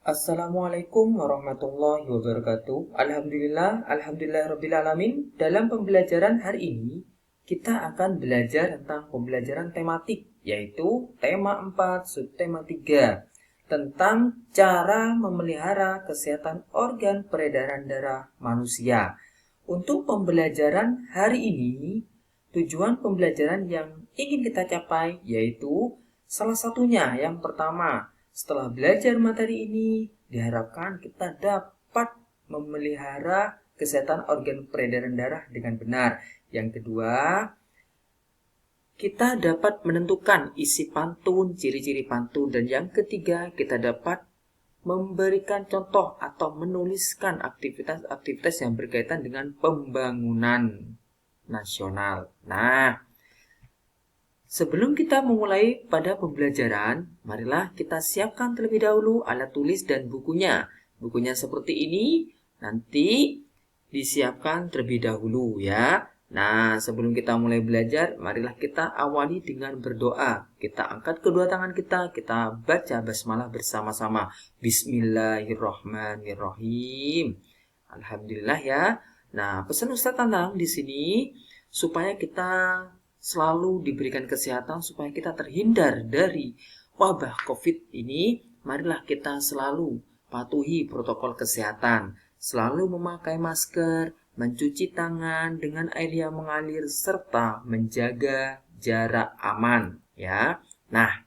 Assalamualaikum warahmatullahi wabarakatuh. Alhamdulillahirabbil alamin. Dalam pembelajaran hari ini, kita akan belajar tentang pembelajaran tematik, yaitu tema 4, subtema 3, tentang cara memelihara kesehatan organ peredaran darah manusia. Untuk pembelajaran hari ini, tujuan pembelajaran yang ingin kita capai yaitu salah satunya yang pertama, setelah belajar materi ini, diharapkan kita dapat memelihara kesehatan organ peredaran darah dengan benar. Yang kedua, kita dapat menentukan isi pantun, ciri-ciri pantun. Dan yang ketiga, kita dapat memberikan contoh atau menuliskan aktivitas-aktivitas yang berkaitan dengan pembangunan nasional. Nah, sebelum kita memulai pada pembelajaran, marilah kita siapkan terlebih dahulu alat tulis dan bukunya. Bukunya seperti ini, nanti disiapkan terlebih dahulu ya. Nah, sebelum kita mulai belajar, marilah kita awali dengan berdoa. Kita angkat kedua tangan kita baca basmalah bersama-sama. Bismillahirrahmanirrahim. Alhamdulillah ya. Nah, pesan Ustaz Tanang di sini supaya kita selalu diberikan kesehatan, supaya kita terhindar dari wabah COVID ini, marilah kita selalu patuhi protokol kesehatan, selalu memakai masker, mencuci tangan dengan air yang mengalir, serta menjaga jarak aman ya. Nah,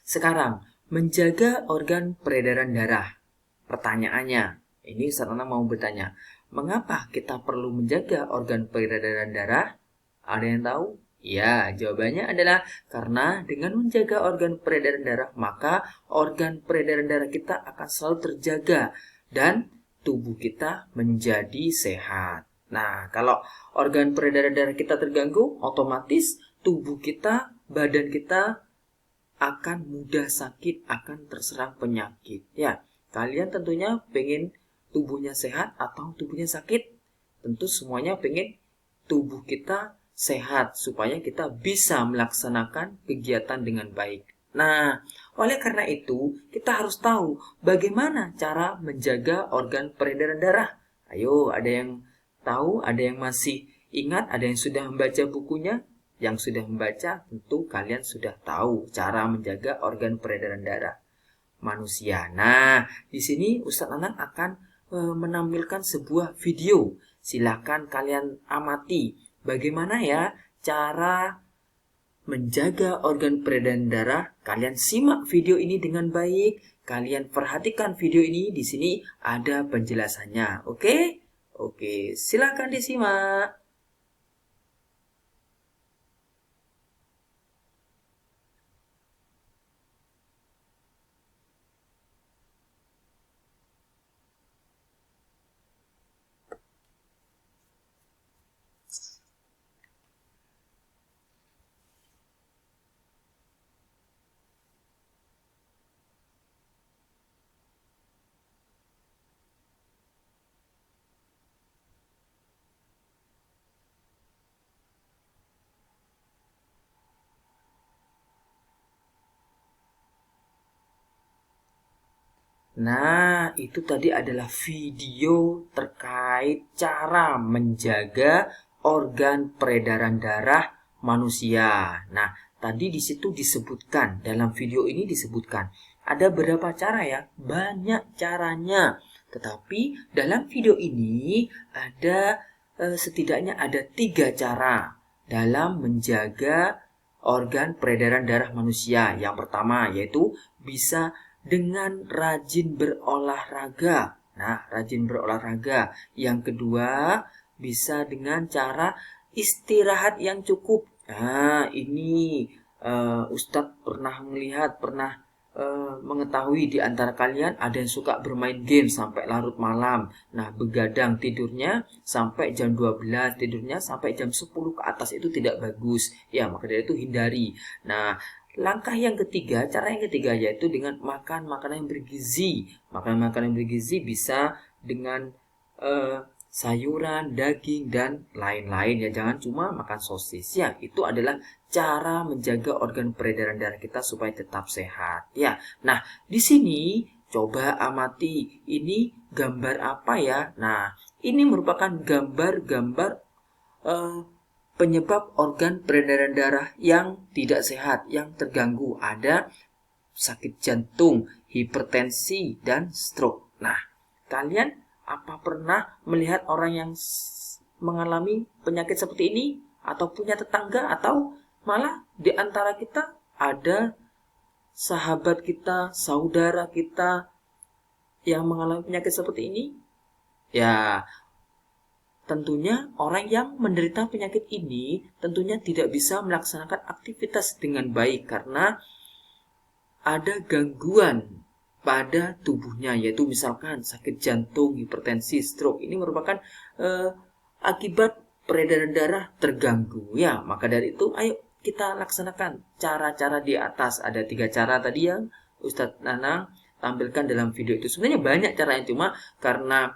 sekarang menjaga organ peredaran darah. Pertanyaannya, ini Sarana mau bertanya, mengapa kita perlu menjaga organ peredaran darah? Ada yang tahu? Ya, jawabannya adalah karena dengan menjaga organ peredaran darah, maka organ peredaran darah kita akan selalu terjaga dan tubuh kita menjadi sehat. Nah, kalau organ peredaran darah kita terganggu, otomatis tubuh kita, badan kita akan mudah sakit, akan terserang penyakit. Ya, kalian tentunya pengen tubuhnya sehat atau tubuhnya sakit? Tentu semuanya pengen tubuh kita sehat supaya kita bisa melaksanakan kegiatan dengan baik. Nah, oleh karena itu, kita harus tahu bagaimana cara menjaga organ peredaran darah. Ayo, ada yang tahu, ada yang masih ingat, ada yang sudah membaca bukunya? Yang sudah membaca, tentu kalian sudah tahu cara menjaga organ peredaran darah manusia. Nah, di sini Ustadz Anang akan menampilkan sebuah video. Silakan kalian amati bagaimana ya cara menjaga organ peredaran darah. Kalian simak video ini dengan baik. Kalian perhatikan video ini. Di sini ada penjelasannya. Oke? Oke, silakan disimak. Nah, itu tadi adalah video terkait cara menjaga organ peredaran darah manusia. Nah, tadi di situ disebutkan, dalam video ini disebutkan, ada beberapa cara ya, banyak caranya. Tetapi dalam video ini ada setidaknya ada 3 cara dalam menjaga organ peredaran darah manusia. Yang pertama yaitu bisa dengan rajin berolahraga. Nah, rajin berolahraga. Yang kedua, bisa dengan cara istirahat yang cukup. Nah, ini Ustadz pernah melihat, pernah mengetahui di antara kalian ada yang suka bermain game sampai larut malam. Nah, begadang tidurnya sampai jam 12, tidurnya sampai jam 10 ke atas, itu tidak bagus. Ya, maka dari itu hindari. Nah, langkah yang ketiga, cara yang ketiga yaitu dengan makan makanan yang bergizi. Makanan-makanan yang bergizi bisa dengan sayuran, daging, dan lain-lain ya. Jangan cuma makan sosis ya. Itu adalah cara menjaga organ peredaran darah kita supaya tetap sehat ya. Nah, di sini Coba amati, ini gambar apa ya? Nah, ini merupakan gambar-gambar eh, penyebab organ peredaran darah yang tidak sehat, yang terganggu. Ada sakit jantung, hipertensi, dan stroke. Nah, kalian apa pernah melihat orang yang mengalami penyakit seperti ini? Atau punya tetangga? Atau malah di antara kita ada sahabat kita, saudara kita yang mengalami penyakit seperti ini? Ya, tentunya orang yang menderita penyakit ini tentunya tidak bisa melaksanakan aktivitas dengan baik karena ada gangguan pada tubuhnya, yaitu misalkan sakit jantung, hipertensi, stroke. Ini merupakan akibat peredaran darah terganggu. Ya, maka dari itu ayo kita laksanakan cara-cara di atas. Ada 3 cara tadi yang Ustadz Nanang tampilkan dalam video itu. Sebenarnya banyak caranya, cuma karena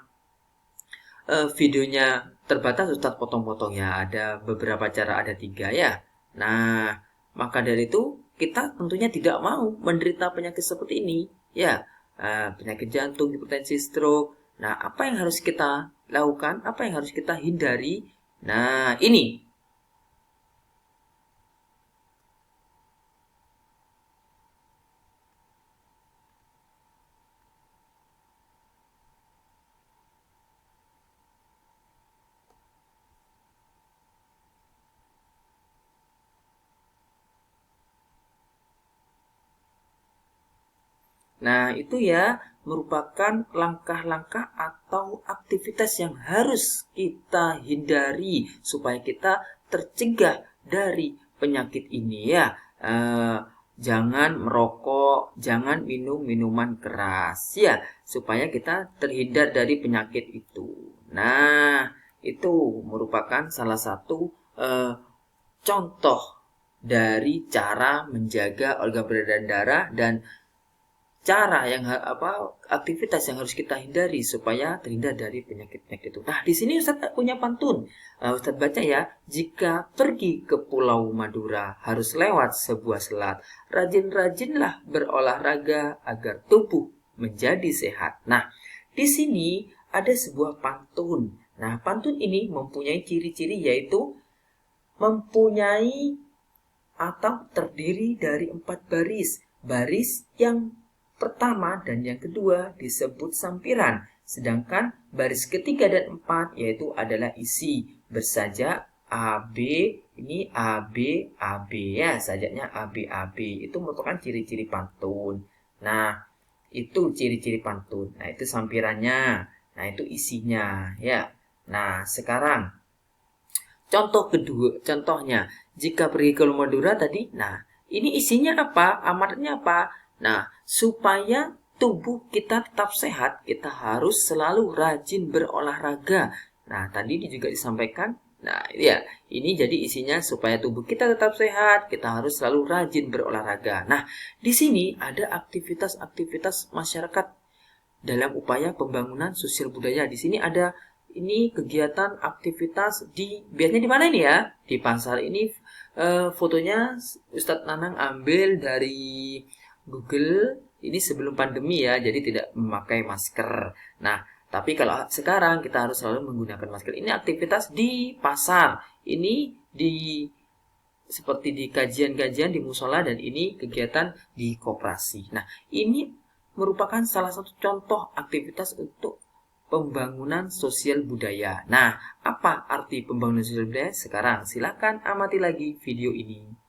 videonya terbatas, Ustadz potong-potong ya. Ada beberapa cara, ada 3 ya. Nah, maka dari itu kita tentunya tidak mau menderita penyakit seperti ini. Ya, penyakit jantung, hipertensi, stroke. Nah, apa yang harus kita lakukan? Apa yang harus kita hindari? Nah, ini. Nah, itu ya merupakan langkah-langkah atau aktivitas yang harus kita hindari supaya kita tercegah dari penyakit ini ya. Jangan merokok, jangan minum minuman keras ya, supaya kita terhindar dari penyakit itu. Nah, itu merupakan salah satu contoh dari cara menjaga organ peredaran darah dan cara yang aktivitas yang harus kita hindari supaya terhindar dari penyakit-penyakit itu. Nah, di sini Ustadz punya pantun. Ustadz baca ya, jika pergi ke Pulau Madura harus lewat sebuah selat. Rajin-rajinlah berolahraga agar tubuh menjadi sehat. Nah, di sini ada sebuah pantun. Nah, pantun ini mempunyai ciri-ciri yaitu mempunyai atau terdiri dari 4 baris. Baris yang pertama dan yang kedua disebut sampiran, sedangkan baris ketiga dan 4 yaitu adalah isi. Bersajak AB, ini AB, AB ya, sajaknya AB, AB. Itu merupakan ciri-ciri pantun. Nah, itu ciri-ciri pantun. Nah, itu sampirannya. Nah, itu isinya ya. Nah, sekarang contoh kedua, contohnya jika pergi ke Madura tadi, nah ini isinya apa? Amarnya apa? Nah, supaya tubuh kita tetap sehat, kita harus selalu rajin berolahraga. Nah, tadi juga disampaikan. Nah, ya, ini jadi isinya supaya tubuh kita tetap sehat, kita harus selalu rajin berolahraga. Nah, di sini ada aktivitas-aktivitas masyarakat dalam upaya pembangunan sosial budaya. Di sini ada ini kegiatan aktivitas biasanya di mana ini ya? Di pasar ini fotonya Ustadz Nanang ambil dari Google ini sebelum pandemi ya, jadi tidak memakai masker. Nah, tapi kalau sekarang kita harus selalu menggunakan masker. Ini aktivitas di pasar. Ini di seperti di kajian-kajian di musola dan ini kegiatan di koperasi. Nah, ini merupakan salah satu contoh aktivitas untuk pembangunan sosial budaya. Nah, apa arti pembangunan sosial budaya? Sekarang silakan amati lagi video ini.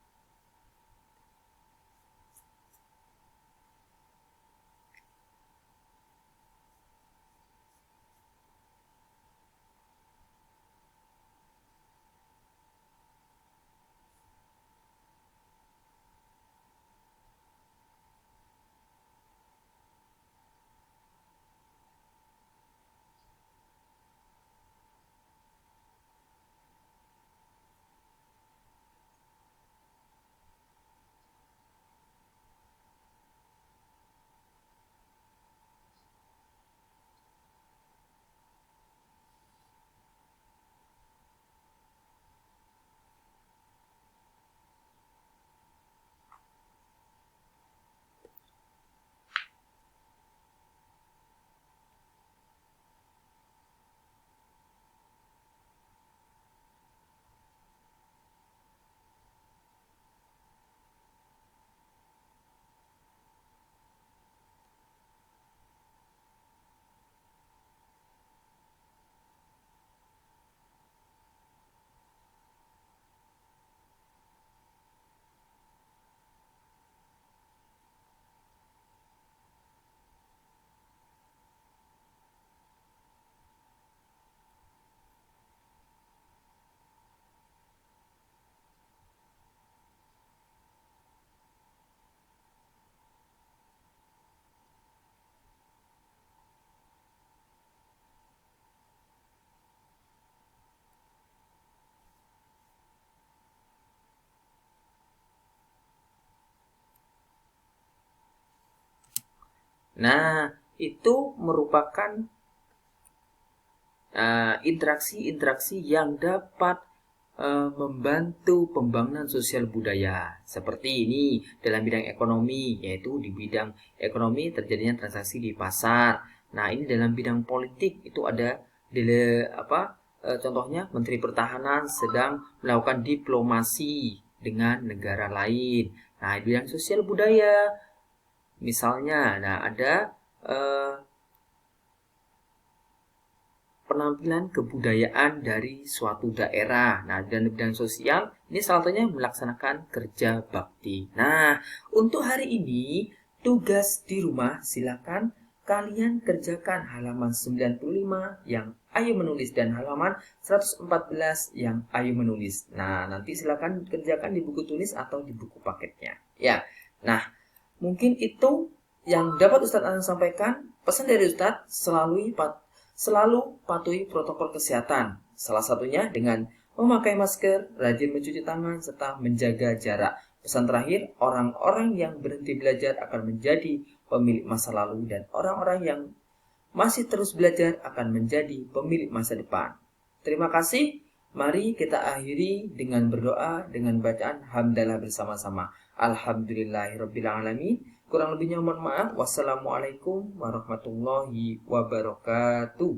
Nah, itu merupakan interaksi-interaksi yang dapat membantu pembangunan sosial budaya. Seperti ini dalam bidang ekonomi, yaitu di bidang ekonomi terjadinya transaksi di pasar. Nah, ini dalam bidang politik itu ada contohnya Menteri Pertahanan sedang melakukan diplomasi dengan negara lain. Nah, di bidang sosial budaya misalnya, nah ada penampilan kebudayaan dari suatu daerah. Nah, dan bidang sosial ini salah satunya melaksanakan kerja bakti. Nah, untuk hari ini tugas di rumah silakan kalian kerjakan halaman 95 yang Ayu menulis dan halaman 114 yang Ayu menulis. Nah, nanti silakan kerjakan di buku tulis atau di buku paketnya. Ya. Nah, mungkin itu yang dapat Ustadz Anan sampaikan. Pesan dari Ustadz selalu patuhi protokol kesehatan. Salah satunya dengan memakai masker, rajin mencuci tangan, serta menjaga jarak. Pesan terakhir, orang-orang yang berhenti belajar akan menjadi pemilik masa lalu dan orang-orang yang masih terus belajar akan menjadi pemilik masa depan. Terima kasih. Mari kita akhiri dengan berdoa dengan bacaan hamdalah bersama-sama. Alhamdulillahirrabbilalamin. Kurang lebihnya mohon maaf. Wassalamualaikum warahmatullahi wabarakatuh.